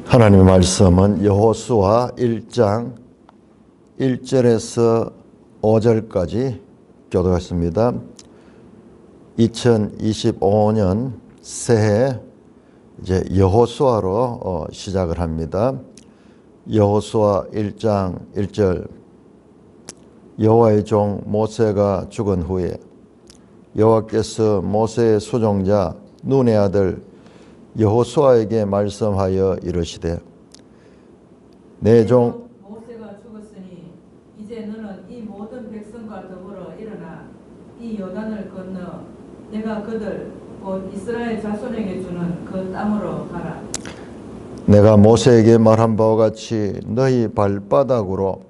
하나님의 말씀은 여호수아 1장 1절에서 5절까지 교독했습니다. 2025년 새해 이제 여호수아로 시작을 합니다. 여호수아 1장 1절 여호와의 종 모세가 죽은 후에 여호와께서 모세의 수종자 눈의 아들 여호수아에게 말씀하여 이르시되 내 종 모세가 죽었으니 이제 너는 이 모든 백성과 더불어 일어나 이 요단을 건너 내가 그들 곧 이스라엘 자손에게 주는 그 땅으로 가라. 내가 모세에게 말한 바와 같이 너희 발바닥으로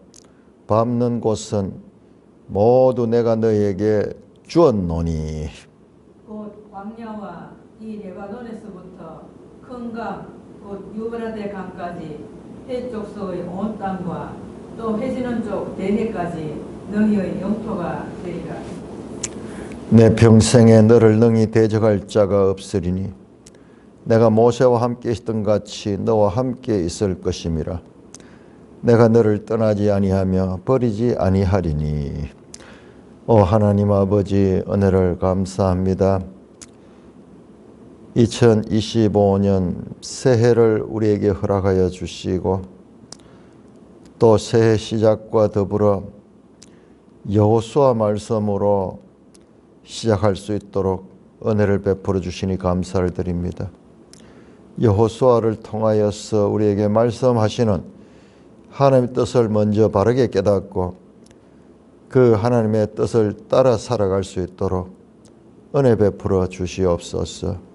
밟는 곳은 모두 내가 너희에게 주었노니 곧 광야와 이 레바논에서부터 큰 강 곧 유브라데 강까지 해쪽서의 온 땅과 또 해지는 쪽 대해까지 너희의 영토가 되리라. 내 평생에 너를 능히 대적할 자가 없으리니 내가 모세와 함께 있던 같이 너와 함께 있을 것임이라. 내가 너를 떠나지 아니하며 버리지 아니하리니. 오 하나님 아버지, 은혜를 감사합니다. 2025년 새해를 우리에게 허락하여 주시고 또 새해 시작과 더불어 여호수아 말씀으로 시작할 수 있도록 은혜를 베풀어 주시니 감사를 드립니다. 여호수아를 통하여서 우리에게 말씀하시는 하나님의 뜻을 먼저 바르게 깨닫고 그 하나님의 뜻을 따라 살아갈 수 있도록 은혜 베풀어 주시옵소서.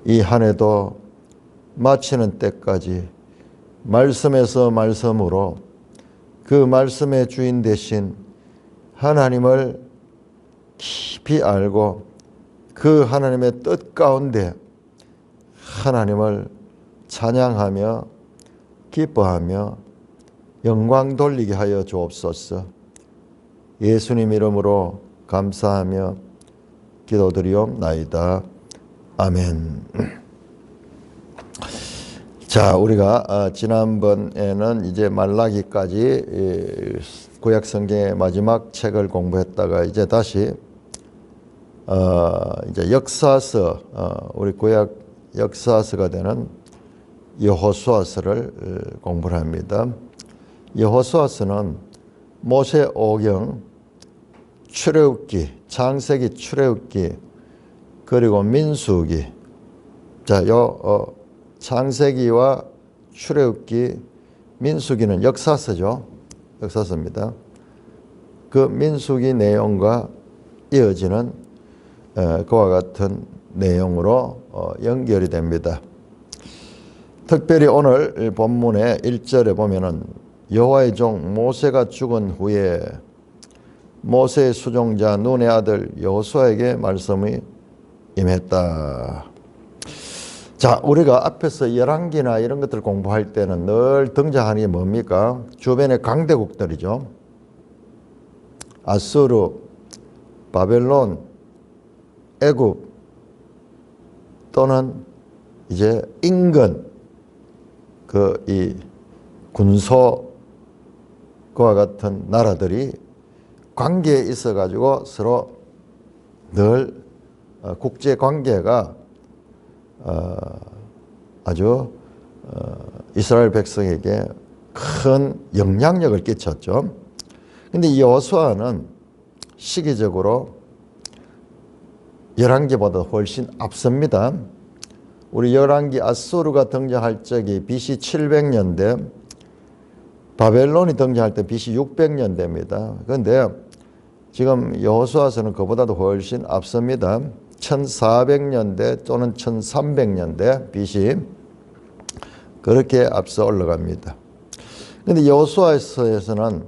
이 한 해도 마치는 때까지 말씀에서 말씀으로 그 말씀의 주인 되신 하나님을 깊이 알고 그 하나님의 뜻 가운데 하나님을 찬양하며 기뻐하며 영광 돌리게 하여 주옵소서. 예수님 이름으로 감사하며 기도드리옵나이다. 아멘. 자, 우리가 지난번에는 이제 말라기까지 구약 성경의 마지막 책을 공부했다가 이제 다시 이제 역사서 우리 구약 역사서가 되는 여호수아서를 공부를 합니다. 여호수아서는 모세 오경, 출애굽기, 창세기, 출애굽기 그리고 민수기. 자, 창세기와 출애굽기, 민수기는 역사서죠. 역사서입니다. 그 민수기 내용과 이어지는 그와 같은 내용으로 연결이 됩니다. 특별히 오늘 본문의 1절에 보면은 여호와의 종 모세가 죽은 후에 모세의 수종자 눈의 아들 여호수아에게 말씀이 임했다. 자, 우리가 앞에서 열왕기나 이런 것들을 공부할 때는 늘 등장하는 게 뭡니까? 주변의 강대국들이죠. 아수르, 바벨론, 애굽 또는 이제 인근 이 군소와 같은 나라들이 관계에 있어 가지고 서로 늘 국제 관계가 아주 이스라엘 백성에게 큰 영향력을 끼쳤죠. 근데 여호수아는 시기적으로 열왕기보다 훨씬 앞섭니다. 우리 열왕기 아수르가 등장할 적이 BC 700년대, 바벨론이 등장할 때 BC 600년대입니다. 그런데 지금 여호수아서는 그보다도 훨씬 앞섭니다. 1400년대 또는 1300년대 BC 그렇게 앞서 올라갑니다. 그런데 여호수아서에서는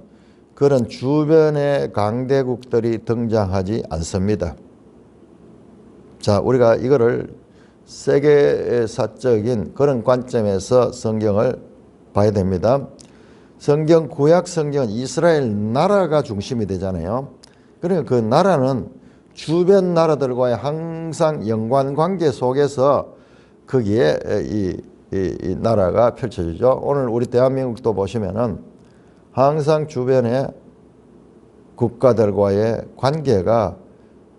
그런 주변의 강대국들이 등장하지 않습니다. 자, 우리가 이거를 세계사적인 그런 관점에서 성경을 봐야 됩니다. 성경, 구약 성경은 이스라엘 나라가 중심이 되잖아요. 그러니까 그 나라는 주변 나라들과의 항상 연관 관계 속에서 거기에 이 나라가 펼쳐지죠. 오늘 우리 대한민국도 보시면은 항상 주변의 국가들과의 관계가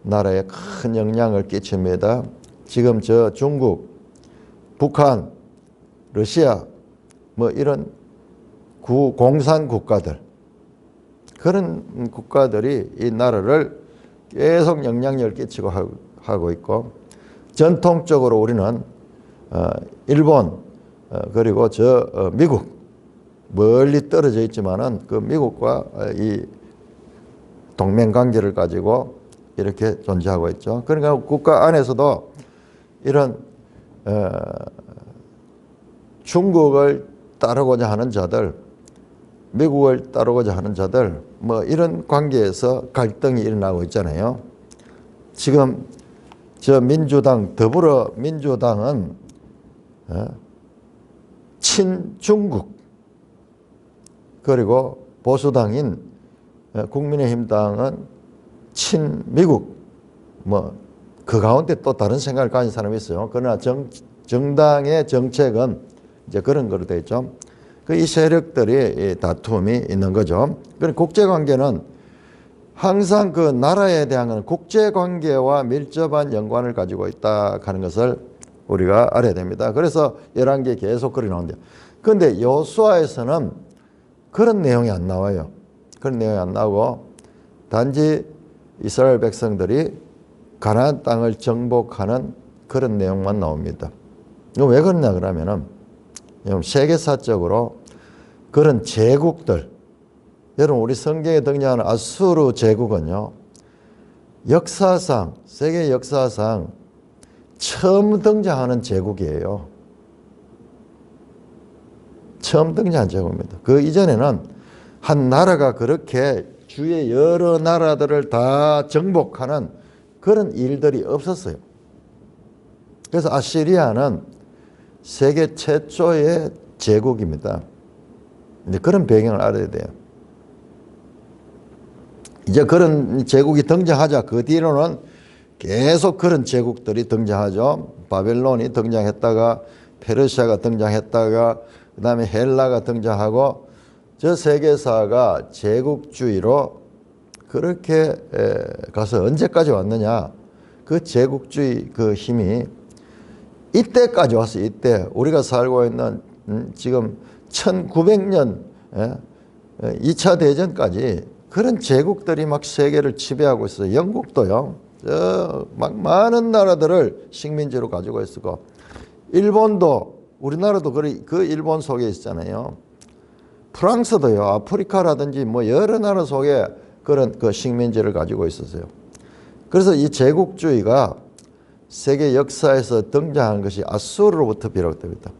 나라에 큰 영향을 끼칩니다. 지금 저 중국, 북한, 러시아 뭐 이런 공산 국가들, 그런 국가들이 이 나라를 계속 영향력을 끼치고 하고 있고, 전통적으로 우리는 일본 그리고 미국, 멀리 떨어져 있지만은 그 미국과 이 동맹 관계를 가지고 이렇게 존재하고 있죠. 그러니까 국가 안에서도 이런 중국을 따르고자 하는 자들, 미국을 따르고자 하는 자들, 뭐 이런 관계에서 갈등이 일어나고 있잖아요. 지금 저 민주당, 더불어민주당은 친중국, 그리고 보수당인 국민의힘당은 친미국, 뭐 그 가운데 또 다른 생각을 가진 사람이 있어요. 그러나 정당의 정책은 이제 그런 거로 되어 있죠. 이 세력들이 다툼이 있는 거죠. 그리고 국제관계는 항상 그 나라에 대한 국제관계와 밀접한 연관을 가지고 있다 하는 것을 우리가 알아야 됩니다. 그래서 11개 계속 그리 나오는데, 그런데 여호수아에서는 그런 내용이 안 나와요. 그런 내용이 안 나오고 단지 이스라엘 백성들이 가나안 땅을 정복하는 그런 내용만 나옵니다. 이거 왜 그러냐 그러면은 세계사적으로 그런 제국들, 여러분 우리 성경에 등장하는 아수르 제국은요, 역사상, 세계 역사상 처음 등장하는 제국이에요. 처음 등장한 제국입니다. 그 이전에는 한 나라가 그렇게 주위의 여러 나라들을 다 정복하는 그런 일들이 없었어요. 그래서 아시리아는 세계 최초의 제국입니다. 이제 그런 배경을 알아야 돼요. 이제 그런 제국이 등장하자 그 뒤로는 계속 그런 제국들이 등장하죠. 바벨론이 등장했다가 페르시아가 등장했다가 그 다음에 헬라가 등장하고, 저 세계사가 제국주의로 그렇게 가서 언제까지 왔느냐. 그 제국주의 그 힘이 이때까지 왔어요. 이때 우리가 살고 있는 지금 1900년 2차 대전까지 그런 제국들이 막 세계를 지배하고 있어요. 영국도요. 막 많은 나라들을 식민지로 가지고 있었고, 일본도, 우리나라도 그 일본 속에 있잖아요. 프랑스도요. 아프리카라든지 뭐 여러 나라 속에 그런 그 식민지를 가지고 있었어요. 그래서 이 제국주의가 세계 역사에서 등장한 것이 아수르로부터 비롯됩니다.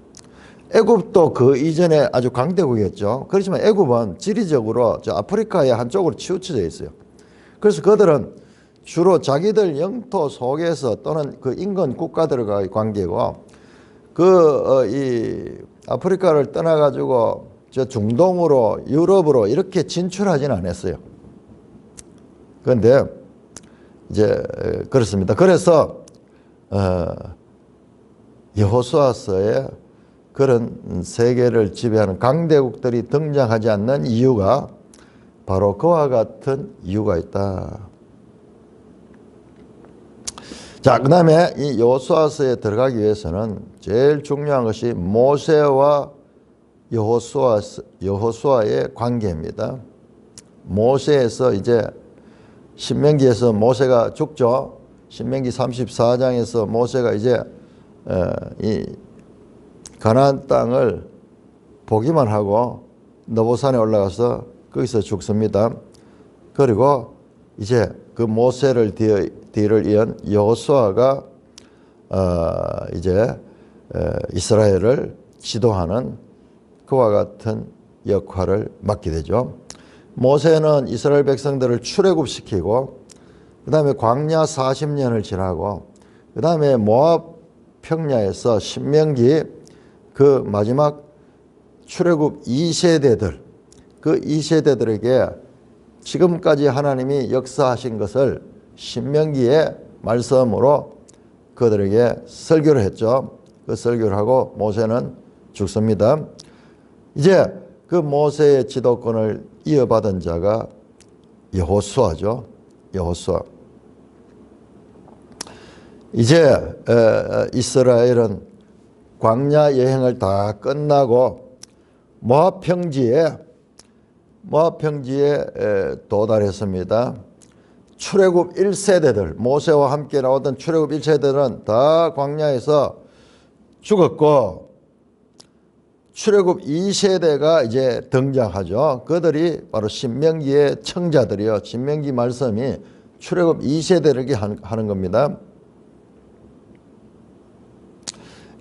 애굽도 그 이전에 아주 강대국이었죠. 그렇지만 애굽은 지리적으로 저 아프리카의 한쪽으로 치우쳐져 있어요. 그래서 그들은 주로 자기들 영토 속에서 또는 그 인근 국가들과의 관계고, 이 아프리카를 떠나가지고 저 중동으로, 유럽으로 이렇게 진출하지는 않았어요. 그런데 이제 그렇습니다. 그래서 여호수아서에 그런 세계를 지배하는 강대국들이 등장하지 않는 이유가 바로 그와 같은 이유가 있다. 자, 그 다음에 이 여호수아서에 들어가기 위해서는 제일 중요한 것이 모세와 여호수아의 관계입니다. 모세에서 이제 신명기에서 모세가 죽죠. 신명기 34장에서 모세가 이제 이 가나안 땅을 보기만 하고 너보산에 올라가서 거기서 죽습니다. 그리고 이제 그 모세를 뒤를 이은 여호수아가 이제 이스라엘을 지도하는 그와 같은 역할을 맡게 되죠. 모세는 이스라엘 백성들을 출애굽시키고, 그 다음에 광야 40년을 지나고, 그 다음에 모압 평야에서 신명기 그 마지막 출애굽 2세대들, 그 2세대들에게 지금까지 하나님이 역사하신 것을 신명기의 말씀으로 그들에게 설교를 했죠. 그 설교를 하고 모세는 죽습니다. 이제 그 모세의 지도권을 이어받은 자가 여호수아죠. 여호수아. 이제 이스라엘은 광야 여행을 다 끝나고 모압 평지에 도달했습니다. 출애굽 1세대들, 모세와 함께 나오던 출애굽 1세대들은 다 광야에서 죽었고 출애굽 2세대가 이제 등장하죠. 그들이 바로 신명기의 청자들이요. 신명기 말씀이 출애굽 2세대를 하는 겁니다.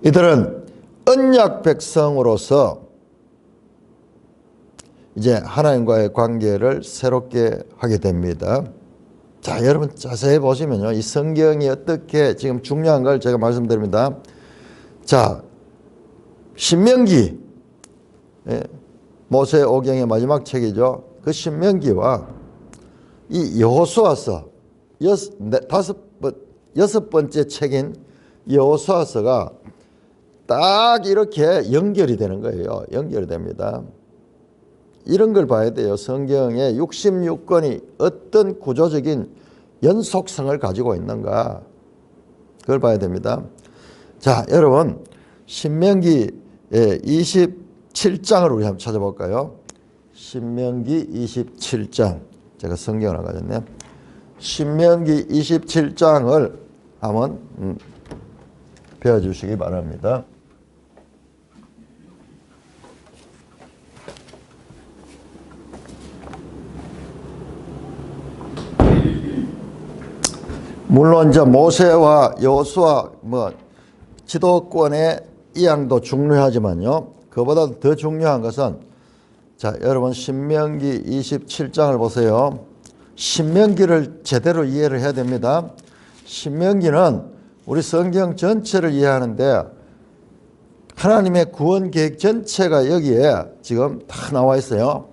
이들은 언약 백성으로서 이제 하나님과의 관계를 새롭게 하게 됩니다. 자, 여러분 자세히 보시면요. 이 성경이 어떻게 지금 중요한 걸 제가 말씀드립니다. 자, 신명기, 모세 오경의 마지막 책이죠. 그 신명기와 이 여호수아서 여섯 번째 책인 여호수아서가 딱 이렇게 연결이 되는 거예요. 연결이 됩니다. 이런 걸 봐야 돼요. 성경의 66권이 어떤 구조적인 연속성을 가지고 있는가. 그걸 봐야 됩니다. 자, 여러분 신명기 27장을 우리 한번 찾아볼까요? 신명기 27장. 제가 성경을 안 가졌네요. 신명기 27장을 한번 배워주시기 바랍니다. 물론 이제 모세와 여호수아 지도권의 이양도 중요하지만요. 그보다 더 중요한 것은 자, 여러분 신명기 27장을 보세요. 신명기를 제대로 이해를 해야 됩니다. 신명기는 우리 성경 전체를 이해하는데 하나님의 구원 계획 전체가 여기에 지금 다 나와 있어요.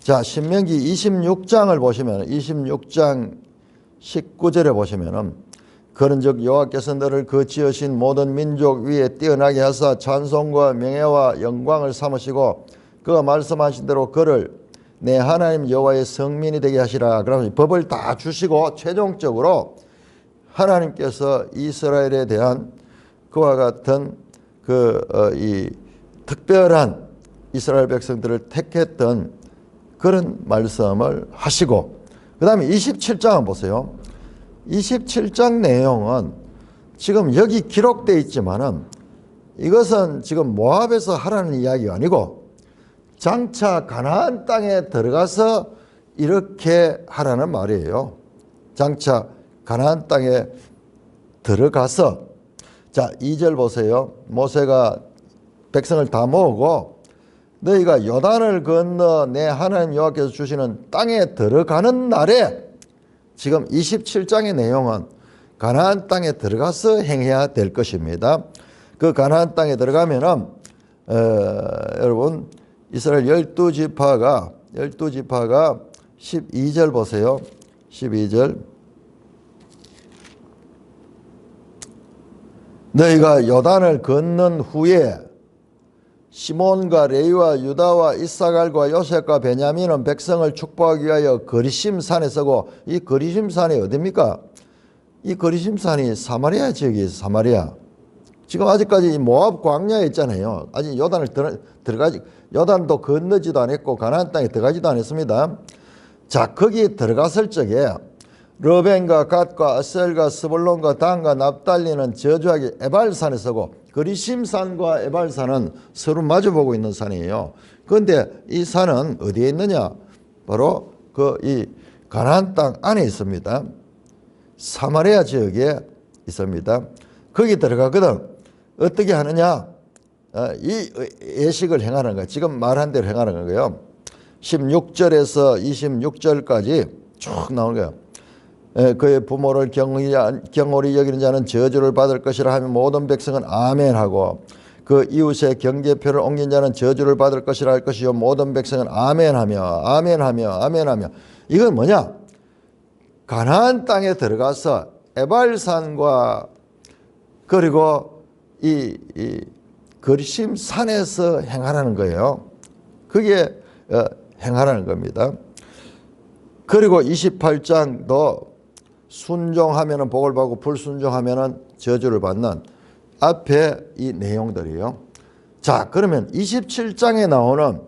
자, 신명기 26장을 보시면 26장 19절에 보시면은 그런즉 여호와께서 너를 그 지으신 모든 민족 위에 뛰어나게 하사 찬송과 명예와 영광을 삼으시고 그가 말씀하신 대로 그를 내 하나님 여호와의 성민이 되게 하시라. 그러면 법을 다 주시고 최종적으로 하나님께서 이스라엘에 대한 그와 같은 이 특별한 이스라엘 백성들을 택했던 그런 말씀을 하시고 그 다음에 27장을 보세요. 27장 내용은 지금 여기 기록되어 있지만은 이것은 지금 모압에서 하라는 이야기가 아니고 장차 가나안 땅에 들어가서 이렇게 하라는 말이에요. 장차 가나안 땅에 들어가서 자 2절 보세요. 모세가 백성을 다 모으고 너희가 요단을 건너 내 하나님 여호와께서 주시는 땅에 들어가는 날에 지금 27장의 내용은 가나안 땅에 들어가서 행해야 될 것입니다. 그 가나안 땅에 들어가면은 여러분 이스라엘 12지파가 12절 보세요. 12절 너희가 요단을 건넌 후에 시몬과 레위와 유다와 이사갈과 요셉과 베냐민은 백성을 축복하기 위하여 거리심 산에 서고 이 거리심 산이 어디입니까? 이 거리심 산이 사마리아 지역이에요. 사마리아. 지금 아직까지 모압 광야에 있잖아요. 아직 요단도 건너지도 않았고 가나안 땅에 들어가지도 않았습니다. 자, 거기에 들어갔을 적에 르벤과 갓과 아셀과 스불론과 단과 납달리는 저주하게 에발산에 서고 그리심산과 에발산은 서로 마주보고 있는 산이에요. 그런데 이 산은 어디에 있느냐? 바로 이 가나안 땅 안에 있습니다. 사마리아 지역에 있습니다. 거기 들어가거든. 어떻게 하느냐? 이 예식을 행하는 거예요. 지금 말한 대로 행하는 거예요. 16절에서 26절까지 쭉 나오는 거예요. 그의 부모를 경홀히 여기는 자는 저주를 받을 것이라 하면 모든 백성은 아멘하고 그 이웃의 경계표를 옮긴 자는 저주를 받을 것이라 할 것이요 모든 백성은 아멘하며 이건 뭐냐? 가나안 땅에 들어가서 에발산과 그리고 이 거리심 산에서 행하라는 거예요. 그게 행하라는 겁니다. 그리고 28장도 순종하면은 복을 받고 불순종하면은 저주를 받는 앞에 이 내용들이에요. 자, 그러면 27장에 나오는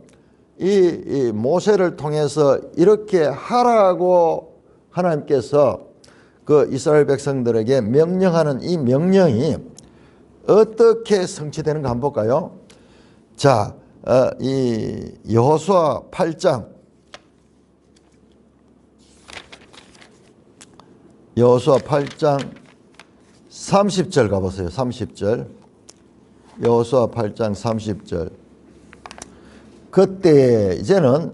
이 모세를 통해서 이렇게 하라고 하나님께서 그 이스라엘 백성들에게 명령하는 이 명령이 어떻게 성취되는가 한번 볼까요? 자, 이 여호수아 8장 여호수아 8장 30절 가보세요. 30절. 여호수아 8장 30절. 그때 이제는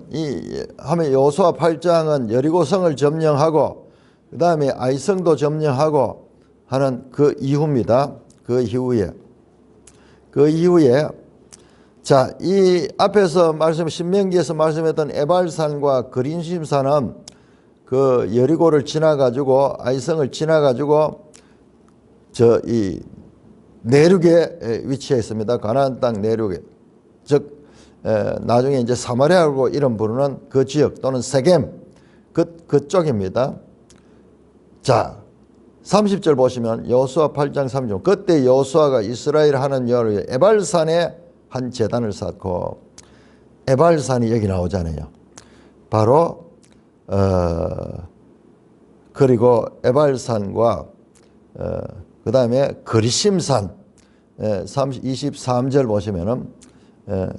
하면 여호수아 8장은 여리고성을 점령하고 그 다음에 아이성도 점령하고 하는 그 이후입니다. 그 이후에 자, 이 앞에서 신명기에서 말씀했던 에발산과 그린심산은 그 여리고를 지나가지고 아이성을 지나가지고 이 내륙에 위치해 있습니다. 가나안 땅 내륙에. 즉 나중에 이제 사마리아라고 이름 부르는 그 지역 또는 세겜 그쪽입니다. 자, 30절 보시면 여호수아 8장 30절. 그때 여호수아가 이스라엘 하는 여호와의 에발산에 한 제단을 쌓고, 에발산이 여기 나오잖아요. 바로 그리고 에발산과 그 다음에 그리심산 23절 보시면은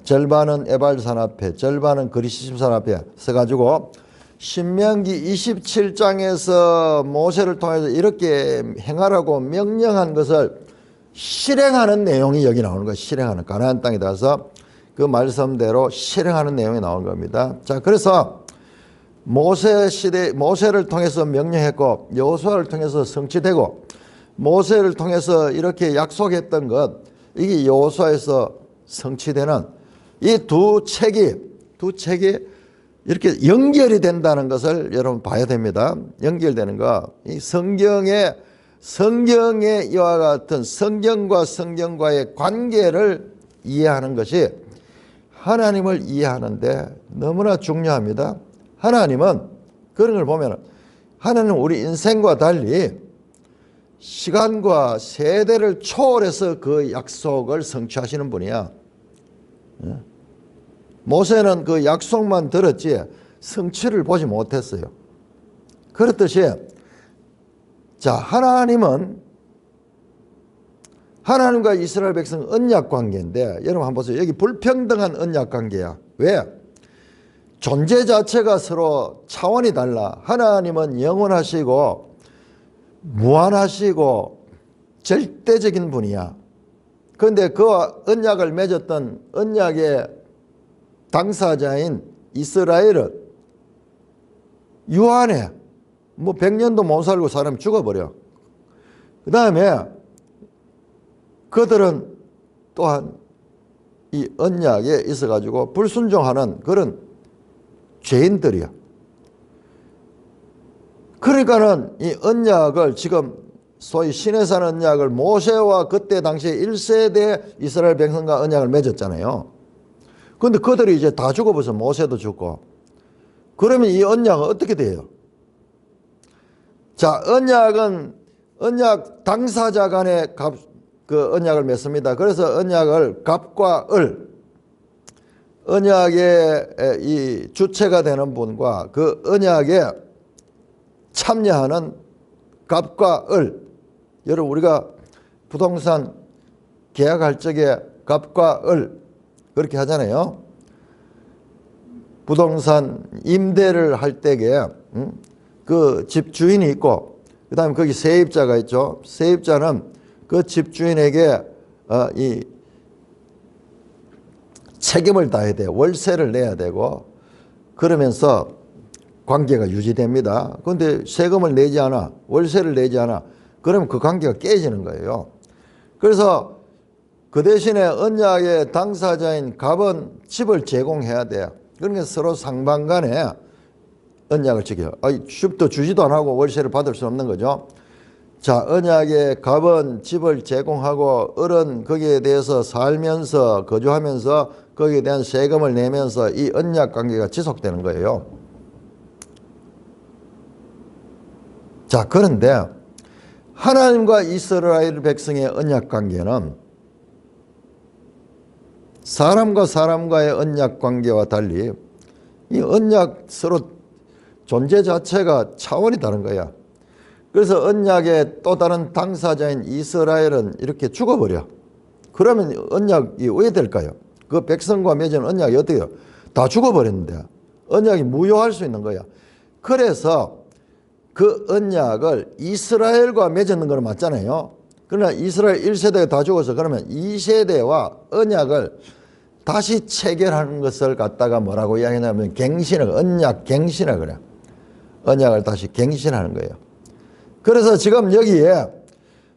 절반은 에발산 앞에 절반은 그리심산 앞에 써가지고 신명기 27장에서 모세를 통해서 이렇게 행하라고 명령한 것을 실행하는 내용이 여기 나오는 거예요. 실행하는, 가나안 땅에 들어가서 그 말씀대로 실행하는 내용이 나오는 겁니다. 자, 그래서 모세 시대, 모세를 통해서 명령했고 여호수아를 통해서 성취되고 모세를 통해서 이렇게 약속했던 것, 이게 여호수아에서 성취되는 이 두 책이 이렇게 연결이 된다는 것을 여러분 봐야 됩니다. 연결되는 거, 이 성경에 이와 같은 성경과 성경과의 관계를 이해하는 것이 하나님을 이해하는데 너무나 중요합니다. 하나님은 그런 걸 보면 하나님은 우리 인생과 달리 시간과 세대를 초월해서 그 약속을 성취하시는 분이야. 모세는 그 약속만 들었지 성취를 보지 못했어요. 그렇듯이 자, 하나님과 이스라엘 백성 언약 관계인데 여러분 한번 보세요. 여기 불평등한 언약 관계야. 왜? 존재 자체가 서로 차원이 달라. 하나님은 영원하시고 무한하시고 절대적인 분이야. 그런데 그 언약을 맺었던 언약의 당사자인 이스라엘은 유한해. 뭐 100년도 못 살고 사람이 죽어버려. 그 다음에 그들은 또한 이 언약에 있어가지고 불순종하는 그런 죄인들이야. 그러니까는 이 언약을 지금 소위 시내산 언약을 모세와 그때 당시에 1세대 이스라엘 백성과 언약을 맺었잖아요. 그런데 그들이 이제 다 죽어버려서 모세도 죽고, 그러면 이 언약은 어떻게 돼요? 자, 언약 당사자 간에 그 언약을 맺습니다. 그래서 언약을 갑과 을, 언약의 이 주체가 되는 분과 그 언약에 참여하는 갑과 을. 여러분, 우리가 부동산 계약할 적에 갑과 을 그렇게 하잖아요. 부동산 임대를 할 때에 그 집주인이 있고 그 다음에 거기 세입자가 있죠. 세입자는 그 집주인에게 이 책임을 다해야 돼요. 월세를 내야 되고 그러면서 관계가 유지됩니다. 그런데 세금을 내지 않아, 월세를 내지 않아, 그러면 그 관계가 깨지는 거예요. 그래서 그 대신에 언약의 당사자인 갑은 집을 제공해야 돼요. 그러니까 서로 상방 간에 언약을 지켜요. 집도 주지도 안 하고 월세를 받을 수 없는 거죠. 자, 언약의 값은 집을 제공하고 어른 거기에 대해서 살면서 거주하면서 거기에 대한 세금을 내면서 이 언약 관계가 지속되는 거예요. 자, 그런데 하나님과 이스라엘 백성의 언약 관계는 사람과 사람과의 언약 관계와 달리 이 언약 서로 존재 자체가 차원이 다른 거야. 그래서 언약의 또 다른 당사자인 이스라엘은 이렇게 죽어버려. 그러면 언약이 왜 될까요? 그 백성과 맺은 언약이 어때요? 다 죽어버렸는데 언약이 무효할 수 있는 거야. 그래서 그 언약을 이스라엘과 맺는 건 맞잖아요. 그러나 이스라엘 1세대가 다 죽어서 그러면 2세대와 언약을 다시 체결하는 것을 갖다가 뭐라고 이야기하냐면 갱신을, 언약 갱신을 그래. 언약을 다시 갱신하는 거예요. 그래서 지금 여기에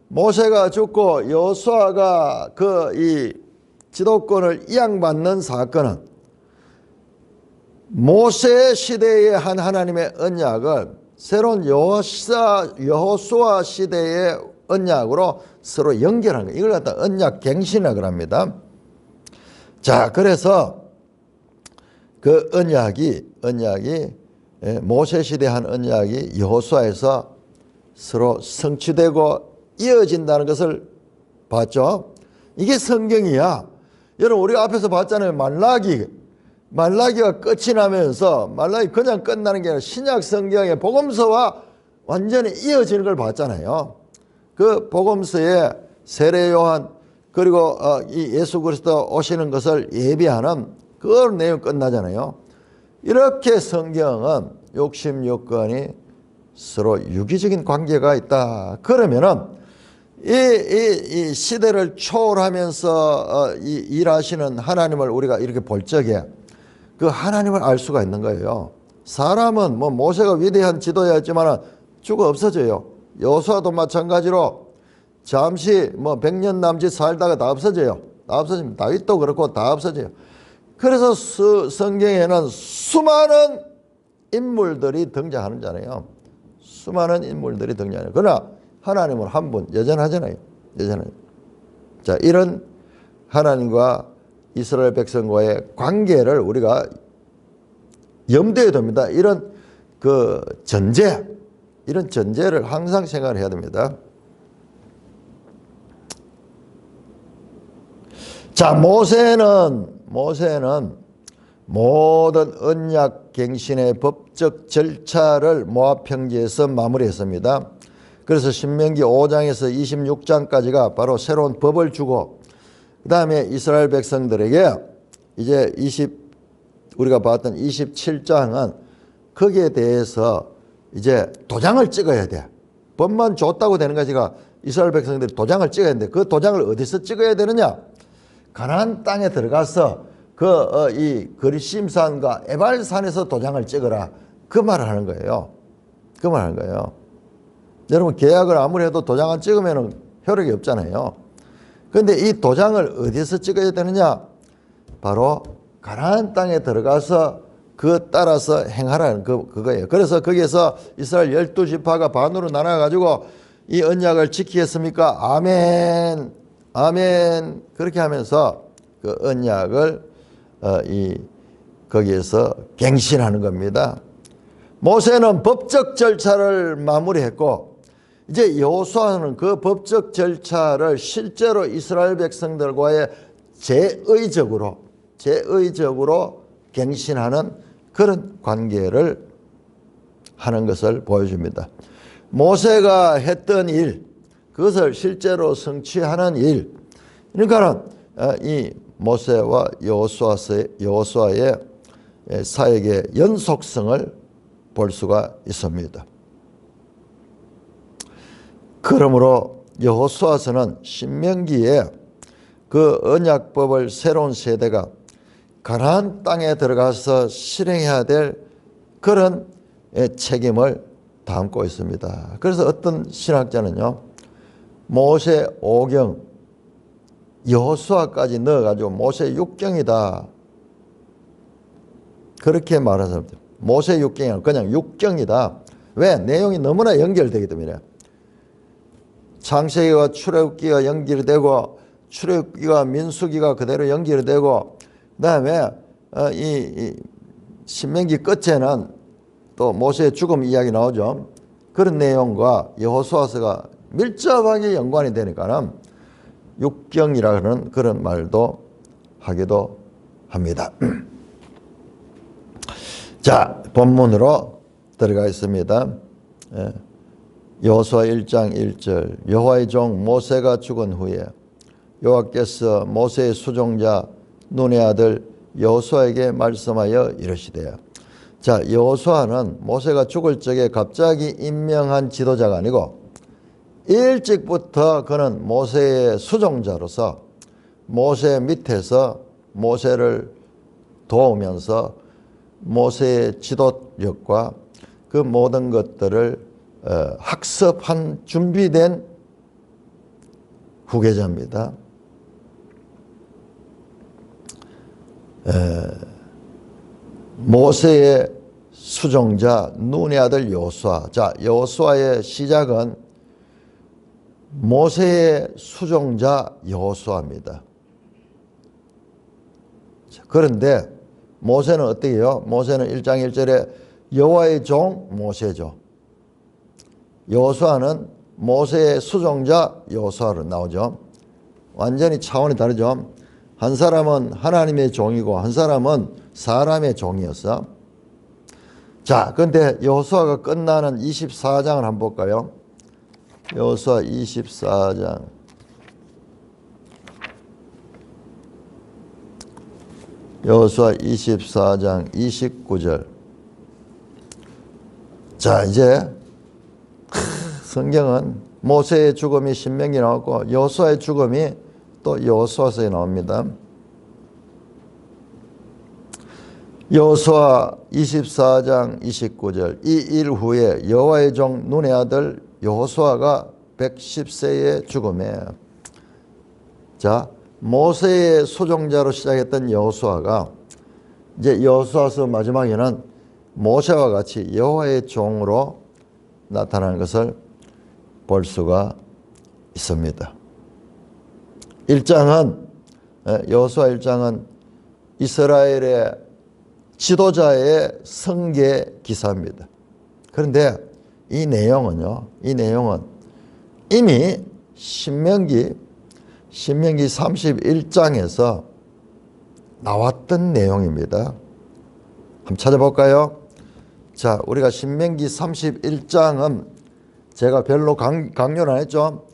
모세가 죽고 여호수아가 그 이 지도권을 이양받는 사건은 모세 시대에 한 하나님의 언약을 새로운 여호수아 시대의 언약으로 서로 연결하는 거예요. 이걸 갖다 언약 갱신이라고 합니다. 자, 그래서 그 언약이 모세 시대에 한 언약이 여호수아에서 서로 성취되고 이어진다는 것을 봤죠. 이게 성경이야. 여러분 우리가 앞에서 봤잖아요. 말라기가 끝이 나면서 말라기 그냥 끝나는 게 아니라 신약 성경의 복음서와 완전히 이어지는 걸 봤잖아요. 그 복음서에 세례 요한 그리고 이 예수 그리스도 오시는 것을 예비하는 그 내용 끝나잖아요. 이렇게 성경은 욕심요건이 서로 유기적인 관계가 있다. 그러면은 이 시대를 초월하면서 일하시는 하나님을 우리가 이렇게 볼 적에 그 하나님을 알 수가 있는 거예요. 사람은 뭐 모세가 위대한 지도자였지만 죽어 없어져요. 여호수아도 마찬가지로 잠시 뭐 100년 남짓 살다가 다 없어져요. 다 없어집니다. 다윗도 그렇고 다 없어져요. 그래서 성경에는 수많은 인물들이 등장하잖아요. 수많은 인물들이 등장해요. 그러나 하나님은 한 분 여전하잖아요. 여전해요. 자, 이런 하나님과 이스라엘 백성과의 관계를 우리가 염두에 둡니다. 이런 그 이런 전제를 항상 생각을 해야 됩니다. 자, 모세는 모든 언약 갱신의 법적 절차를 모압 평지에서 마무리했습니다. 그래서 신명기 5장에서 26장까지가 바로 새로운 법을 주고 그 다음에 이스라엘 백성들에게 이제 우리가 봤던 27장은 거기에 대해서 이제 도장을 찍어야 돼. 법만 줬다고 되는 것이가 이스라엘 백성들이 도장을 찍어야 되는데 그 도장을 어디서 찍어야 되느냐? 가나안 땅에 들어가서 이 거리심산과 에발산에서 도장을 찍어라. 그 말을 하는 거예요. 그 말을 하는 거예요. 여러분 계약을 아무리 해도 도장 안 찍으면 효력이 없잖아요. 그런데 이 도장을 어디서 찍어야 되느냐? 바로 가나안 땅에 들어가서 그 따라서 행하라는 그거예요. 그래서 거기에서 이스라엘 12지파가 반으로 나눠가지고 이 언약을 지키겠습니까? 아멘, 아멘. 그렇게 하면서 그 언약을 거기에서 갱신하는 겁니다. 모세는 법적 절차를 마무리했고 이제 여호수아는 그 법적 절차를 실제로 이스라엘 백성들과의 제의적으로 갱신하는 그런 관계를 하는 것을 보여줍니다. 모세가 했던 일, 그것을 실제로 성취하는 일. 그러니까는 이 모세와 여호수아의 사역의 연속성을 볼 수가 있습니다. 그러므로 여호수아서는 신명기에 그 언약법을 새로운 세대가 가나안 땅에 들어가서 실행해야 될 그런 책임을 담고 있습니다. 그래서 어떤 신학자는요, 모세 5경, 여호수아까지 넣어가지고 모세 6경이다. 그렇게 말하는 사람들. 모세 6경이 아니라 그냥 6경이다. 왜? 내용이 너무나 연결되기 때문에. 창세기와 출애굽기가 연결되고 출애굽기가 민수기가 그대로 연결되고 그다음에 이 신명기 끝에는 또 모세의 죽음 이야기 나오죠. 그런 내용과 여호수아서가 밀접하게 연관이 되니까는 육경이라는 그런 말도 하기도 합니다. 자, 본문으로 들어가겠습니다. 여호수아 1장 1절 여호와의 종 모세가 죽은 후에 여호와께서 모세의 수종자 눈의 아들 여호수아에게 말씀하여 이르시되. 자, 여호수아는 모세가 죽을 적에 갑자기 임명한 지도자가 아니고 일찍부터 그는 모세의 수종자로서 모세 밑에서 모세를 도우면서 모세의 지도력과 그 모든 것들을 학습한 준비된 후계자입니다. 모세의 수종자 눈의 아들 여호수아. 자, 여호수아의 시작은 모세의 수종자 여호수아입니다. 그런데 모세는 어떻게 해요? 모세는 1장 1절에 여호와의 종 모세죠. 여호수아는 모세의 수종자 여호수아로 나오죠. 완전히 차원이 다르죠. 한 사람은 하나님의 종이고 한 사람은 사람의 종이었어. 자, 그런데 여호수아가 끝나는 24장을 한번 볼까요? 여호수아 24장. 여호수아 24장 29절. 자, 이제 성경은 모세의 죽음이 신명기에 나왔고 여호수아의 죽음이 또 여호수아서에 나옵니다. 여호수아 24장 29절 이 일 후에 여호와의 종 눈의 아들 여호수아가 110세에 죽음에. 자, 모세의 수종자로 시작했던 여호수아가 이제 여호수아서 마지막에는 모세와 같이 여호와의 종으로 나타나는 것을 볼 수가 있습니다. 1장은 여호수아 1장은 이스라엘의 지도자의 성계 기사입니다. 그런데 이 내용은 이미 신명기 31장에서 나왔던 내용입니다. 한번 찾아볼까요? 자, 우리가 신명기 31장은 제가 별로 강조를 안 했죠.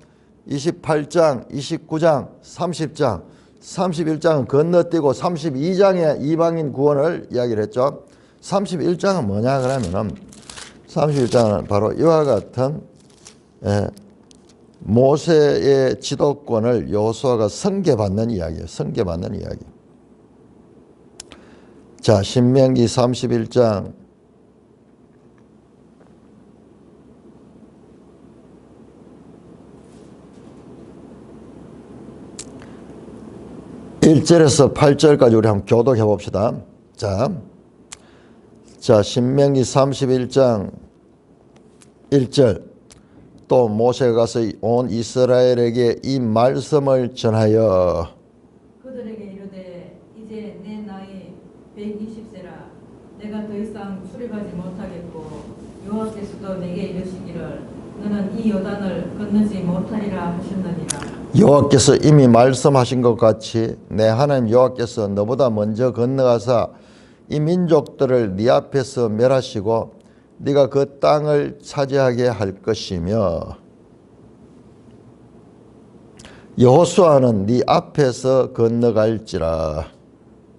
28장, 29장, 30장, 31장은 건너뛰고 32장에 이방인 구원을 이야기를 했죠. 31장은 뭐냐 그러면은 31장은 바로 이와 같은 모세의 지도권을 여호수아가 승계받는 이야기예요. 승계받는 이야기. 자, 신명기 31장 1절에서 8절까지 우리 한번 교독해 봅시다. 자, 신명기 31장 1절 또 모세가 가서 온 이스라엘에게 이 말씀을 전하여 그들에게 이르되 이제 내 나이 120세라 내가 더 이상 출입하지 못하겠고 여호와께서도 내게 이르시기를 너는 이 요단을 건너지 못하리라 하셨느니라. 여호와께서 이미 말씀하신 것 같이 내 하나님 여호와께서 너보다 먼저 건너가사 이 민족들을 네 앞에서 멸하시고 네가 그 땅을 차지하게 할 것이며 여호수아는 네 앞에서 건너갈지라.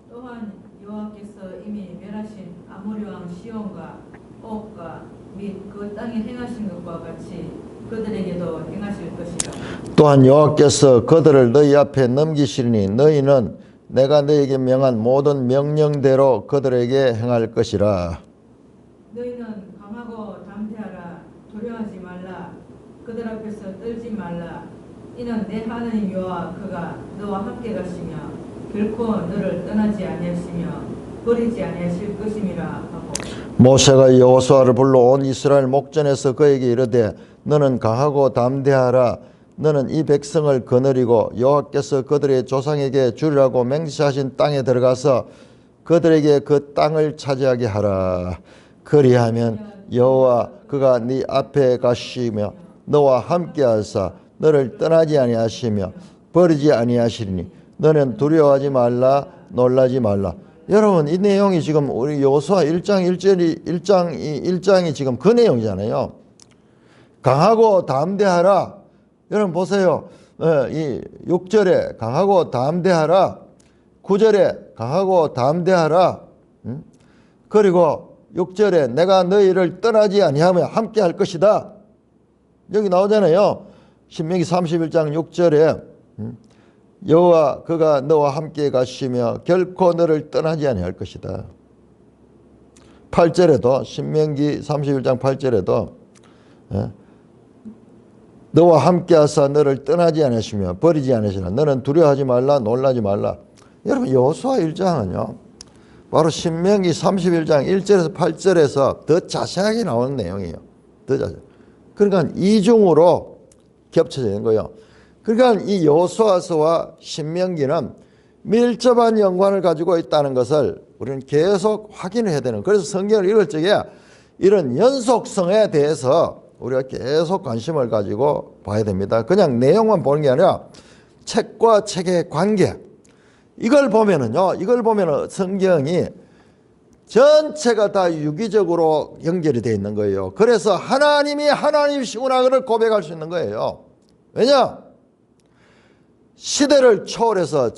또한 여호와께서 이미 멸하신 아모리 왕 시온과 옥과 및 그 땅에 행하신 것과 같이 그들에게도 행하실 것이라. 또한 여호와께서 그들을 너희 앞에 넘기시리니 너희는 내가 너희에게 명한 모든 명령대로 그들에게 행할 것이라. 너희는 강하고 담대하라. 두려워하지 말라. 그들 앞에서 떨지 말라. 이는 내 하나님 여호와 그가 너와 함께 가시며 결코 너를 떠나지 아니하시며 버리지 아니하실 것임이라 하고. 모세가 여호수아를 불러 온 이스라엘 목전에서 그에게 이르되 너는 강하고 담대하라. 너는 이 백성을 거느리고 여호와께서 그들의 조상에게 주리라고 맹세하신 땅에 들어가서 그들에게 그 땅을 차지하게 하라. 그리하면 여호와 그가 네 앞에 가시며 너와 함께하사 너를 떠나지 아니하시며 버리지 아니하시리니 너는 두려워하지 말라 놀라지 말라. 여러분 이 내용이 지금 우리 여호수아 1장 1장이 지금 그 내용이잖아요. 강하고 담대하라. 여러분 보세요. 이 6절에 강하고 담대하라. 9절에 강하고 담대하라. 그리고 6절에 내가 너희를 떠나지 아니하며 함께 할 것이다. 여기 나오잖아요. 신명기 31장 6절에 여호와 그가 너와 함께 가시며 결코 너를 떠나지 아니할 것이다. 8절에도 신명기 31장 8절에도 너와 함께 하사 너를 떠나지 않으시며 버리지 않으시라. 너는 두려워하지 말라 놀라지 말라. 여러분 여호수아 1장은요 바로 신명기 31장 1절에서 8절에서 더 자세하게 나오는 내용이에요. 더 자세히. 그러니까 이중으로 겹쳐져 있는 거예요. 그러니까 이 여호수아서와 신명기는 밀접한 연관을 가지고 있다는 것을 우리는 계속 확인해야 되는. 그래서 성경을 읽을 적에 이런 연속성에 대해서 우리가 계속 관심을 가지고 봐야 됩니다. 그냥 내용만 보는 게 아니라 책과 책의 관계. 이걸 보면은 성경이 전체가 다 유기적으로 연결이 되어 있는 거예요. 그래서 하나님이 하나님이시구나 그걸 고백할 수 있는 거예요. 왜냐? 시대를 초월해서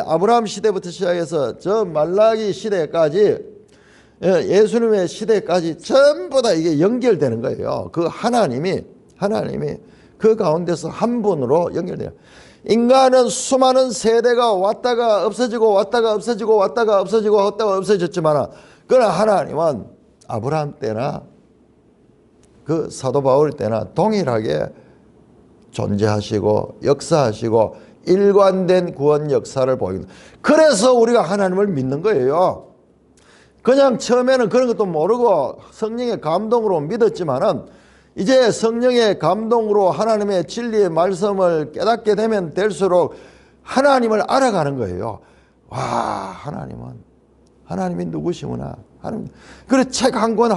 아브라함 시대부터 시작해서 저 말라기 시대까지 예수님의 시대까지 전부 다 이게 연결되는 거예요. 그 하나님이 그 가운데서 한 분으로 연결돼요. 인간은 수많은 세대가 왔다가 없어지고 왔다가 없어지고 왔다가 없어지고 왔다가 없어졌지만 그러나 하나님은 아브라함 때나 그 사도 바울 때나 동일하게 존재하시고 역사하시고 일관된 구원 역사를 보이는. 그래서 우리가 하나님을 믿는 거예요. 그냥 처음에는 그런 것도 모르고 성령의 감동으로 믿었지만은 이제 성령의 감동으로 하나님의 진리의 말씀을 깨닫게 되면 될수록 하나님을 알아가는 거예요. 와, 하나님이 누구시구나. 그래 책 한 권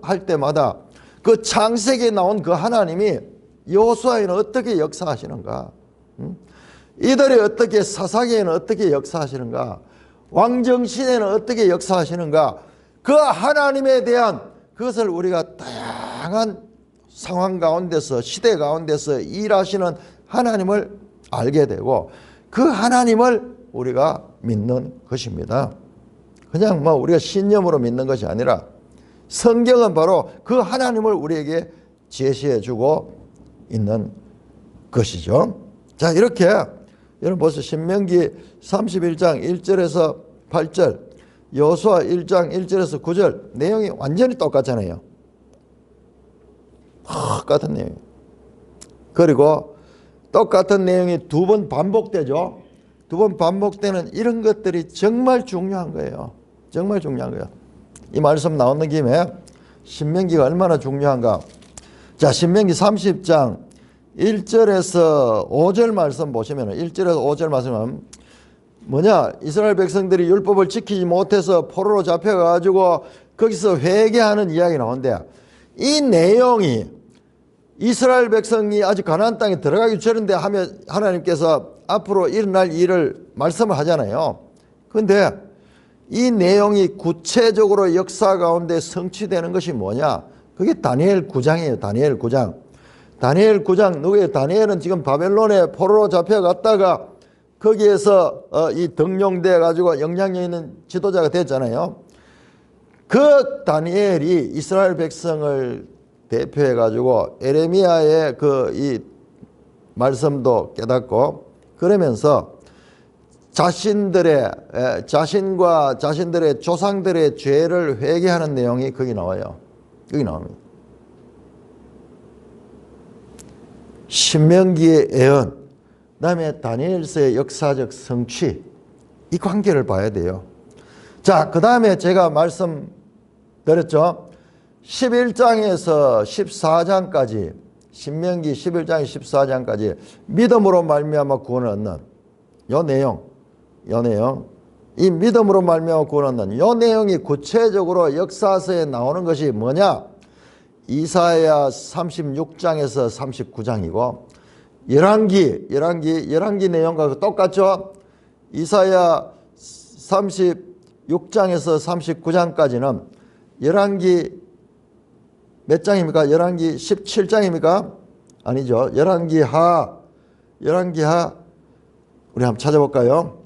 할 때마다 그 창세기에 나온 그 하나님이 여호수아에는 어떻게 역사하시는가? 이들이 어떻게 사사기에는 어떻게 역사하시는가? 왕정시대에는 어떻게 역사하시는가? 그 하나님에 대한 그것을 우리가 다양한 상황 가운데서 시대 가운데서 일하시는 하나님을 알게 되고 그 하나님을 우리가 믿는 것입니다. 그냥 우리가 신념으로 믿는 것이 아니라 성경은 바로 그 하나님을 우리에게 제시해 주고 있는 것이죠. 자, 이렇게 여러분 보세요. 신명기 31장 1절에서 8절, 여호수아 1장 1절에서 9절 내용이 완전히 똑같잖아요. 똑같은 내용. 그리고 똑같은 내용이 두 번 반복되죠. 두 번 반복되는 이런 것들이 정말 중요한 거예요. 정말 중요한 거예요. 이 말씀 나오는 김에 신명기가 얼마나 중요한가. 자, 신명기 30장 1절에서 5절 말씀 보시면 1절에서 5절 말씀은 뭐냐? 이스라엘 백성들이 율법을 지키지 못해서 포로로 잡혀가지고 거기서 회개하는 이야기 나오는데 이 내용이 이스라엘 백성이 아직 가나안 땅에 들어가기 전인데 하면 하나님께서 앞으로 일어날 일을 말씀을 하잖아요. 그런데 이 내용이 구체적으로 역사 가운데 성취되는 것이 뭐냐? 그게 다니엘 9장이에요. 다니엘 9장. 다니엘 9장 누구예요? 다니엘은 지금 바벨론에 포로로 잡혀갔다가 거기에서 이 등용돼 가지고 영향력 있는 지도자가 됐잖아요. 그 다니엘이 이스라엘 백성을 대표해 가지고 에레미야의 이 말씀도 깨닫고 그러면서 자신과 자신들의 조상들의 죄를 회개하는 내용이 거기 나와요. 여기 나옵니다. 신명기의 예언, 그다음에 다니엘서의 역사적 성취, 이 관계를 봐야 돼요. 자, 그 다음에 제가 말씀드렸죠. 11장에서 14장까지 신명기 11장 14장까지 믿음으로 말미암아 구원을 얻는 요 내용, 이 믿음으로 말미암아 구원을 얻는 요 내용이 구체적으로 역사서에 나오는 것이 뭐냐? 이사야 36장에서 39장이고 열왕기 내용과 똑같죠? 이사야 36장에서 39장까지는 열왕기 몇 장입니까? 열왕기 17장입니까? 아니죠. 열왕기하 우리 한번 찾아볼까요?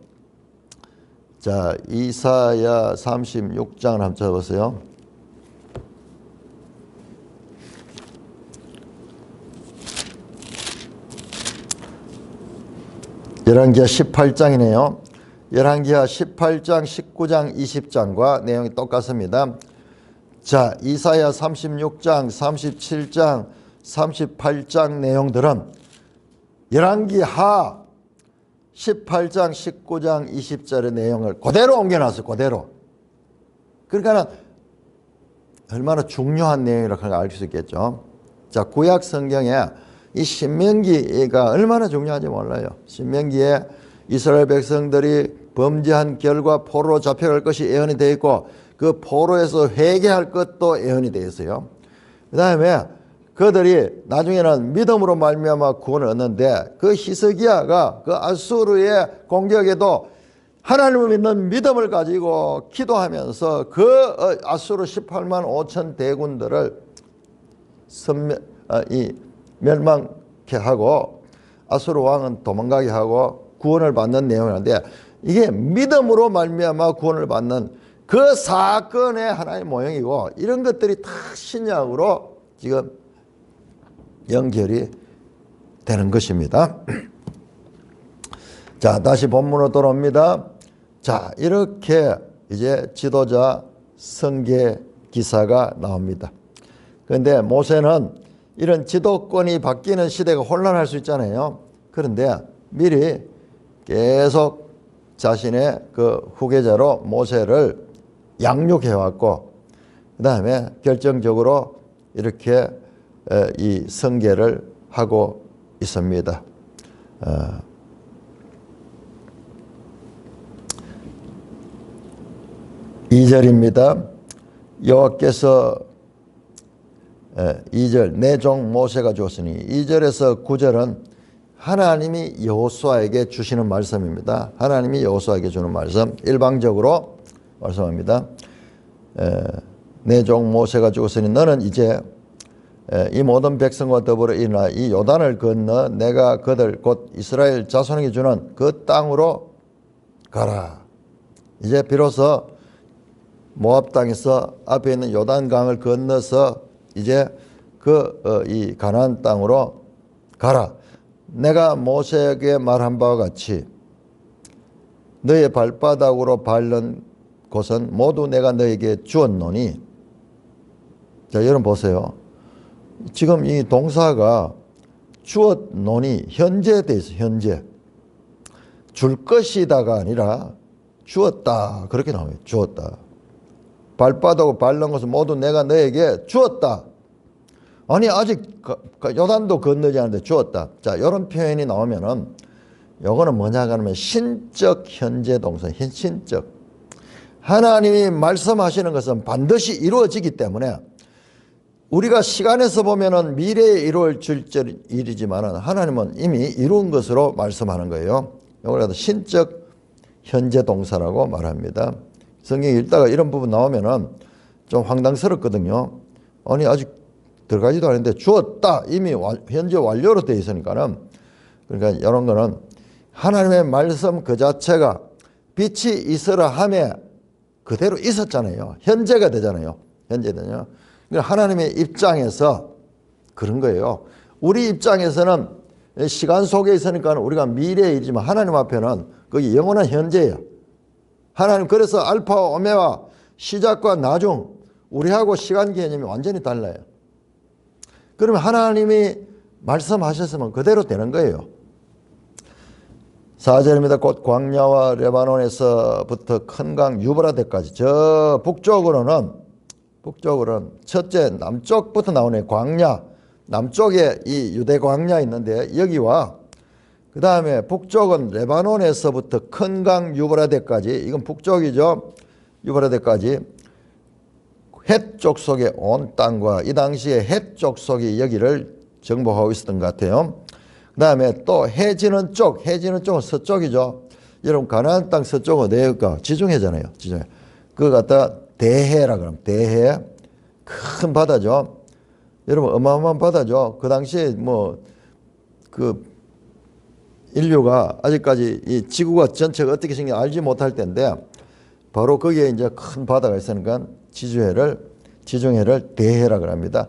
자, 이사야 36장을 한번 찾아보세요. 열왕기하 18장이네요. 열왕기하 18장, 19장, 20장과 내용이 똑같습니다. 자, 이사야 36장, 37장, 38장 내용들은 열왕기하 18장, 19장, 20절의 내용을 그대로 옮겨놨어요. 그대로. 그러니까 얼마나 중요한 내용이라고 알 수 있겠죠. 자, 구약 성경에 이 신명기가 얼마나 중요한지 몰라요. 신명기에 이스라엘 백성들이 범죄한 결과 포로로 잡혀갈 것이 예언이 되어 있고 그 포로에서 회개할 것도 예언이 되어 있어요. 그 다음에 그들이 나중에는 믿음으로 말미암아 구원을 얻는데 그 히스기야가 그 아수르의 공격에도 하나님을 믿는 믿음을 가지고 기도하면서 그 아수르 18만 5천 대군들을 멸망케 하고 아수르 왕은 도망가게 하고 구원을 받는 내용이었는데 이게 믿음으로 말미암아 구원을 받는 그 사건의 하나의 모형이고 이런 것들이 다 신약으로 지금 연결이 되는 것입니다. 자, 다시 본문으로 돌아옵니다. 자, 이렇게 이제 지도자 성계 기사가 나옵니다. 그런데 모세는 이런 지도권이 바뀌는 시대가 혼란할 수 있잖아요. 그런데 미리 계속 자신의 그 후계자로 모세를 양육해왔고 그 다음에 결정적으로 이렇게 이 성계를 하고 있습니다. 2절입니다. 여호와께서 2절 내 종 모세가 주었으니 2절에서 9절은 하나님이 여호수아에게 주시는 말씀입니다. 하나님이 여호수아에게 주는 말씀 일방적으로 말씀합니다. 내 종 모세가 주었으니 너는 이제 이 모든 백성과 더불어 일어나 이 요단을 건너 내가 그들 곧 이스라엘 자손에게 주는 그 땅으로 가라. 이제 비로소 모압 땅에서 앞에 있는 요단강을 건너서 이제 이 가나안 땅으로 가라. 내가 모세에게 말한 바와 같이 너의 발바닥으로 밟는 곳은 모두 내가 너에게 주었노니. 자, 여러분 보세요. 지금 이 동사가 주었노니 현재 돼 있어요. 현재. 줄 것이다가 아니라 주었다. 그렇게 나와요. 주었다. 발바닥으로 밟는 것은 모두 내가 너에게 주었다. 아니 아직 요단도 건너지 않는데 주었다. 자, 이런 표현이 나오면은 요거는 뭐냐 하면 신적 현재 동사, 신적. 하나님이 말씀하시는 것은 반드시 이루어지기 때문에 우리가 시간에서 보면은 미래에 이루어질 일이지만은 하나님은 이미 이룬 것으로 말씀하는 거예요. 이걸 신적 현재 동사라고 말합니다. 성경 읽다가 이런 부분 나오면은 좀 황당스럽거든요. 아니 아직 들어가지도 않은데 주었다. 이미 현재 완료로 되어 있으니까는. 그러니까 이런 거는 하나님의 말씀 그 자체가 빛이 있으라 함에 그대로 있었잖아요. 현재가 되잖아요. 현재 되냐. 그러니까 하나님의 입장에서 그런 거예요. 우리 입장에서는 시간 속에 있으니까 우리가 미래에 있지만 하나님 앞에는 그게 영원한 현재예요. 하나님 그래서 알파와 오메가 시작과 나중 우리하고 시간 개념이 완전히 달라요. 그러면 하나님이 말씀하셨으면 그대로 되는 거예요. 4절입니다. 곧 광야와 레바논에서부터 큰 강 유브라데까지 저 북쪽으로는 첫째 남쪽부터 나오네. 광야 남쪽에 이 유대 광야 있는데 여기와 그 다음에 북쪽은 레바논에서부터 큰 강 유브라데까지, 이건 북쪽이죠. 유브라데까지 헷 족속의 온 땅과 이 당시에 헷 족속이 여기를 정복하고 있었던 것 같아요. 그 다음에 또 해지는 쪽은 서쪽이죠. 여러분 가나안 땅 서쪽은 어디일까? 지중해잖아요. 지중해. 그거 갖다 대해라 그러면 대해. 큰 바다죠. 여러분 어마어마한 바다죠. 그 당시에 뭐 그 인류가 아직까지 이 지구가 전체가 어떻게 생긴지 알지 못할 때인데 바로 거기에 이제 큰 바다가 있으니까 지중해를 대해라고 합니다.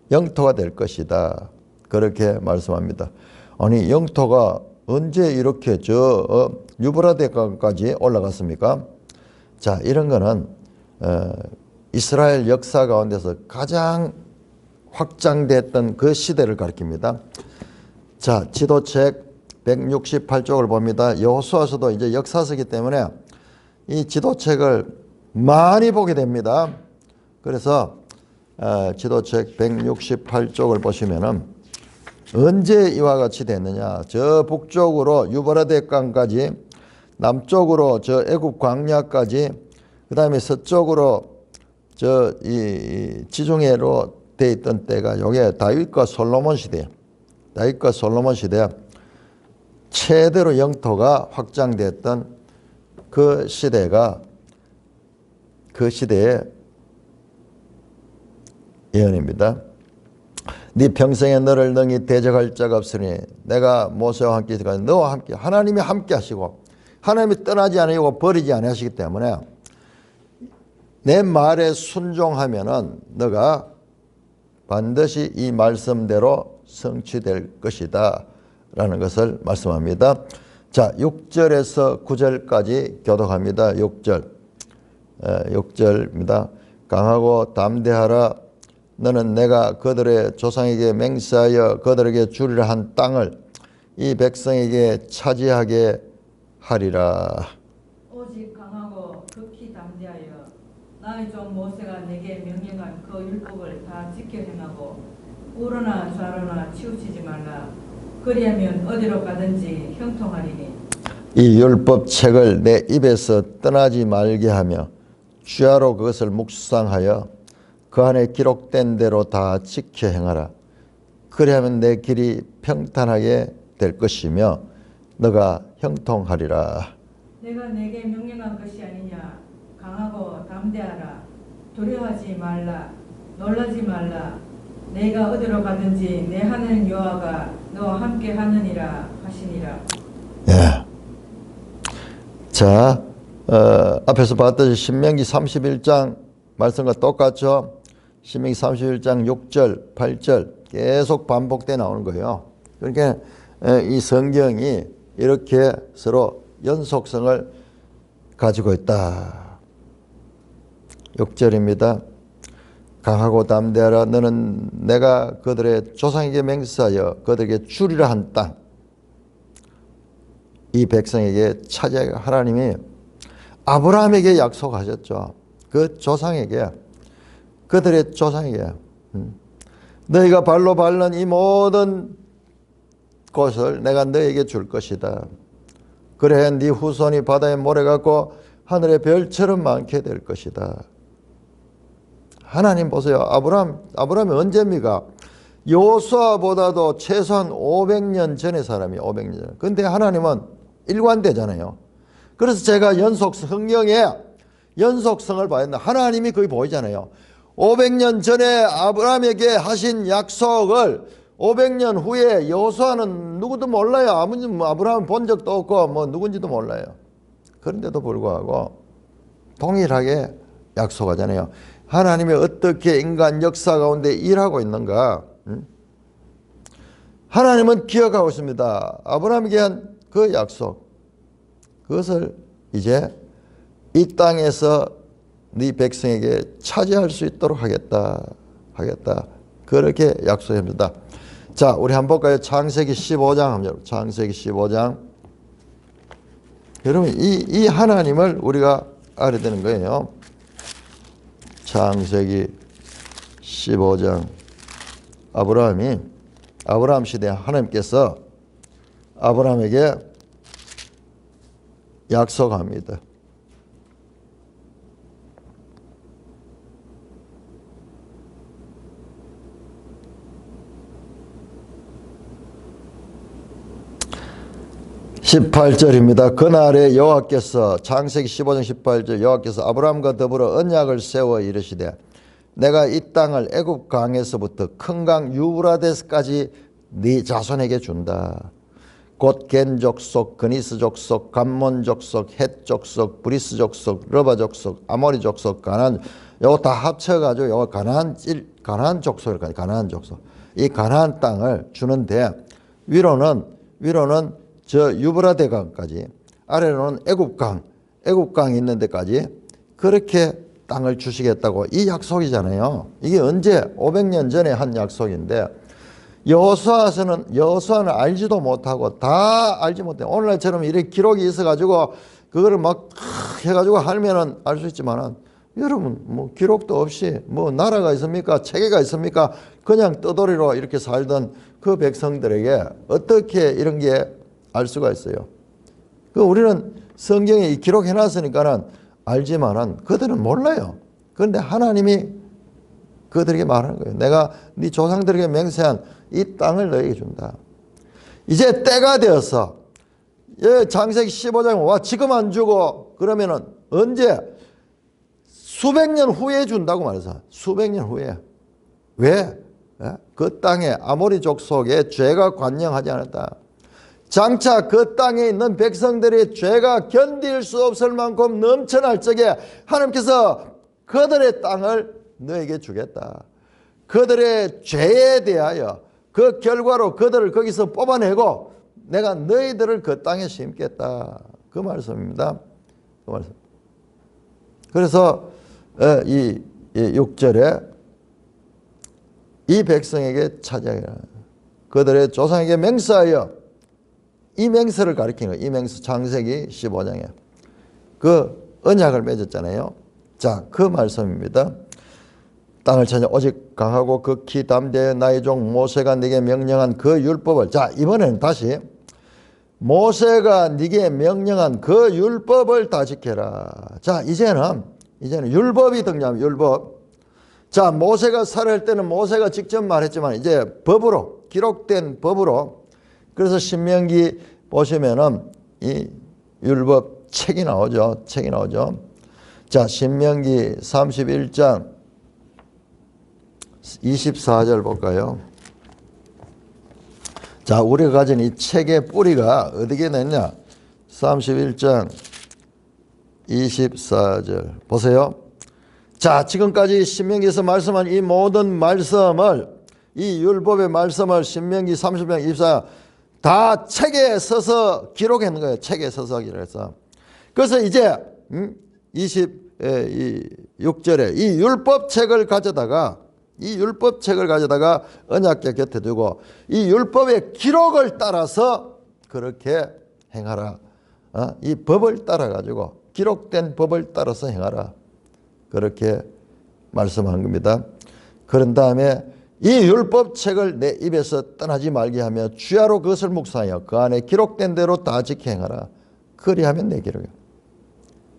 영토가 될 것이다. 그렇게 말씀합니다. 아니 영토가 언제 이렇게 유브라데강까지 올라갔습니까? 자, 이런 거는 이스라엘 역사 가운데서 가장 확장됐던 그 시대를 가리킵니다. 자, 지도책 168쪽을 봅니다. 여호수아서도 이제 역사서이기 때문에 이 지도책을 많이 보게 됩니다. 그래서 지도책 168쪽을 보시면은 언제 이와 같이 됐느냐. 저 북쪽으로 유브라데 강까지, 남쪽으로 저 애굽 광야까지, 그 다음에 서쪽으로 저 이 지중해로 돼 있던 때가 요게 다윗과 솔로몬 시대, 최대로 영토가 확장됐던 그 시대가 그 시대의 예언입니다. 네 평생에 너를 능히 대적할 자가 없으니 내가 모세와 함께 있으니까 너와 함께, 하나님이 함께 하시고 하나님이 떠나지 않으시고 버리지 않으시기 때문에 내 말에 순종하면은 너가 반드시 이 말씀대로 성취될 것이다 라는 것을 말씀합니다. 자, 6절에서 9절까지 교독합니다. 6절입니다. 강하고 담대하라. 너는 내가 그들의 조상에게 맹세하여 그들에게 주리라 한 땅을 이 백성에게 차지하게 하리라. 오직 강하고 극히 담대하여 나의 종 모세가 내게 명령한 그 율법을 다 지켜 행하고 우러나 좌로나 치우치지 말라. 그리하면 어디로 가든지 형통하리니. 이 율법책을 내 입에서 떠나지 말게 하며 주야로 그것을 묵상하여 그 안에 기록된 대로 다 지켜 행하라. 그리하면 내 길이 평탄하게 될 것이며 너가 형통하리라. 내가 내게 명령한 것이 아니냐. 강하고 담대하라. 두려워하지 말라. 놀라지 말라. 내가 어디로 가든지 내 하나님 여호와가 너와 함께 하느니라 하시니라. 예. 자, 앞에서 봤듯이 신명기 31장 말씀과 똑같죠. 신명기 31장 6절, 8절 계속 반복돼 나오는 거예요. 그러니까 이 성경이 이렇게 서로 연속성을 가지고 있다. 6절입니다. 강하고 담대하라. 너는 내가 그들의 조상에게 맹세하여 그들에게 주리라 한 땅, 이 백성에게 차지하게 하나님이 아브라함에게 약속하셨죠. 그 조상에게, 그들의 조상에게 너희가 발로 밟는 이 모든 곳을 내가 너희에게 줄 것이다. 그래 네 후손이 바다의 모래 같고 하늘의 별처럼 많게 될 것이다. 하나님 보세요. 아브라함이 언제입니까? 여호수아보다도 최소한 500년 전의 사람이 500년 전. 근데 하나님은 일관되잖아요. 그래서 제가 성경에 연속성을 봐야 된다. 하나님이 거의 보이잖아요. 500년 전에 아브라함에게 하신 약속을 500년 후에 여호수아는 누구도 몰라요. 아브라함 본 적도 없고 뭐 누군지도 몰라요. 그런데도 불구하고 동일하게 약속하잖아요. 하나님이 어떻게 인간 역사 가운데 일하고 있는가? 하나님은 기억하고 있습니다. 아브라함에게 한 그 약속, 그것을 이제 이 땅에서 네 백성에게 차지할 수 있도록 하겠다. 그렇게 약속합니다. 자, 우리 한번 볼까요? 창세기 15장 합니다. 창세기 15장. 여러분, 이 하나님을 우리가 알아야 되는 거예요. 창세기 15장 아브라함 시대에 하나님께서 아브라함에게 약속합니다. (18절입니다) 그날에 여호와께서 창세기 15장 18절 여호와께서 아브라함과 더불어 언약을 세워 이르시되 내가 이 땅을 애굽 강에서부터 큰 강 유브라데스까지 네 자손에게 준다. 곧 겐 족속, 그니스 족속, 감몬 족속, 헷 족속, 브리스 족속, 러바 족속, 아모리 족속, 가나안 요거 다 합쳐가지고 요거 가나안 족속이니까 가나안 족속. 이 가나안 땅을 주는데 위로는 저 유브라데 강까지, 아래로는 애굽강이 있는 데까지 그렇게 땅을 주시겠다고 이 약속이잖아요. 이게 언제 500년 전에 한 약속인데 여호수아는 알지도 못하고 다 알지 못해. 오늘날처럼 이렇게 기록이 있어가지고 그거를 막 해가지고 하면은 알 수 있지만은 여러분 뭐 기록도 없이 뭐 나라가 있습니까? 체계가 있습니까? 그냥 떠돌이로 이렇게 살던 그 백성들에게 어떻게 이런 게 알 수가 있어요. 우리는 성경에 기록해 놨으니까는 알지만은 그들은 몰라요. 그런데 하나님이 그들에게 말하는 거예요. 내가 네 조상들에게 맹세한 이 땅을 너에게 준다. 이제 때가 되어서 창세기 15장 와 지금 안 주고 그러면은 언제 수백 년 후에 준다고 말해서 수백 년 후에 왜? 그 땅에 아모리 족속의 죄가 관영하지 않았다. 장차 그 땅에 있는 백성들의 죄가 견딜 수 없을 만큼 넘쳐날 적에 하나님께서 그들의 땅을 너에게 주겠다. 그들의 죄에 대하여 그 결과로 그들을 거기서 뽑아내고 내가 너희들을 그 땅에 심겠다. 그 말씀입니다. 그 말씀. 그래서 이 6절에 이 백성에게 차지하기라. 그들의 조상에게 맹세하여 이 맹세를 가리키는 거예요. 이 맹세 창세기 15장에 그 언약을 맺었잖아요. 자, 그 말씀입니다. 땅을 찾아 오직 강하고 극히 담대해 나의 종 모세가 네게 명령한 그 율법을 자 이번에는 다시 모세가 네게 명령한 그 율법을 다 지켜라. 자 이제는 율법이 등장합니다. 율법. 자 모세가 살아갈 때는 모세가 직접 말했지만 이제 법으로 기록된 법으로 그래서 신명기 보시면은 이 율법 책이 나오죠. 자 신명기 31장 24절 볼까요? 자 우리가 가진 이 책의 뿌리가 어디게 됐냐? 31장 24절 보세요. 자 지금까지 신명기에서 말씀한 이 모든 말씀을 이 율법의 말씀을 신명기 30장 24장 다 책에 써서 기록했는 거예요. 책에 써서 기록해서. 그래서 이제 26절에 이 율법책을 가져다가 언약궤 곁에 두고 이 율법의 기록을 따라서 그렇게 행하라. 이 법을 따라 가지고 기록된 법을 따라서 행하라. 그렇게 말씀한 겁니다. 그런 다음에 이 율법책을 내 입에서 떠나지 말게 하며 주야로 그것을 묵상하여 그 안에 기록된 대로 다 지켜 행하라. 그리하면 내 기록이야.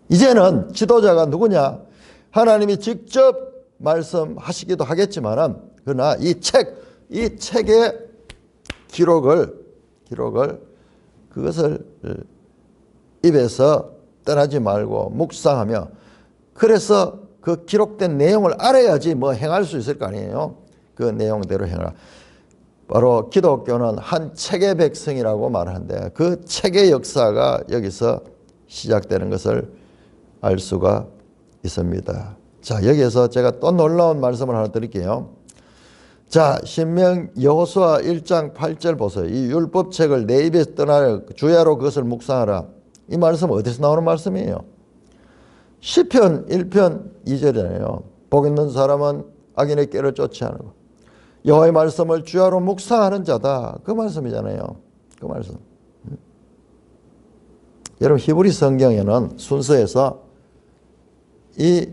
이제는 지도자가 누구냐? 하나님이 직접 말씀하시기도 하겠지만은 그러나 이 책의 기록을 그것을 입에서 떠나지 말고 묵상하며 그래서 그 기록된 내용을 알아야지 뭐 행할 수 있을 거 아니에요. 그 내용대로 행하라. 바로 기독교는 한 책의 백성이라고 말하는데 그 책의 역사가 여기서 시작되는 것을 알 수가 있습니다. 자 여기에서 제가 또 놀라운 말씀을 하나 드릴게요. 자 여호수아 1장 8절 보세요. 이 율법책을 내 입에서 떠나려 주야로 그것을 묵상하라. 이 말씀 어디서 나오는 말씀이에요? 시편 1편 2절이잖아요. 복 있는 사람은 악인의 꾀를 쫓지 않고 여호와의 말씀을 주야로 묵상하는 자다. 그 말씀이잖아요. 그 말씀. 여러분 히브리 성경에는 순서에서 이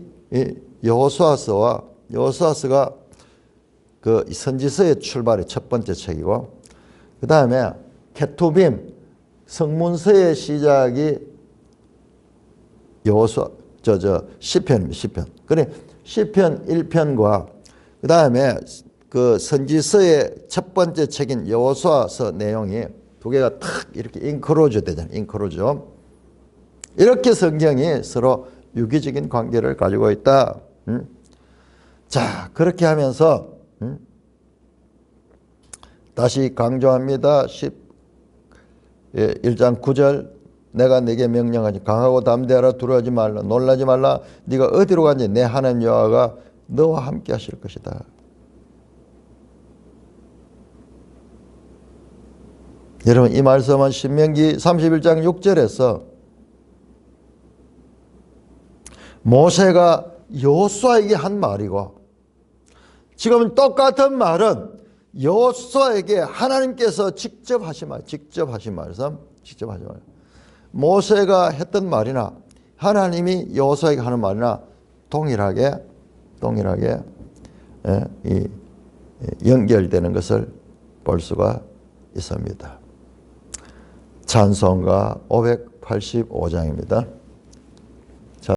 여호수아서가 그 선지서의 출발의 첫 번째 책이고, 그 다음에 케투빔 성문서의 시작이 여호수아 시편입니다. 시편. 그래 시편 1편과 그 다음에 그 선지서의 첫 번째 책인 여호수아서 내용이 두 개가 탁 이렇게 인크로즈 되잖아요. 인크로즈. 이렇게 성경이 서로 유기적인 관계를 가지고 있다. 자, 그렇게 하면서 다시 강조합니다. 1장 9절 내가 네게 명령하지 강하고 담대하라 두려워하지 말라 놀라지 말라 네가 어디로 가든지 내 하나님 여호와가 너와 함께 하실 것이다. 여러분 이 말씀은 신명기 31장 6절에서 모세가 여호수아에게 한 말이고 지금 똑같은 말은 여호수아에게 하나님께서 직접 하신 말. 모세가 했던 말이나 하나님이 여호수아에게 하는 말이나 동일하게 연결되는 것을 볼 수가 있습니다. 찬송가 585장입니다.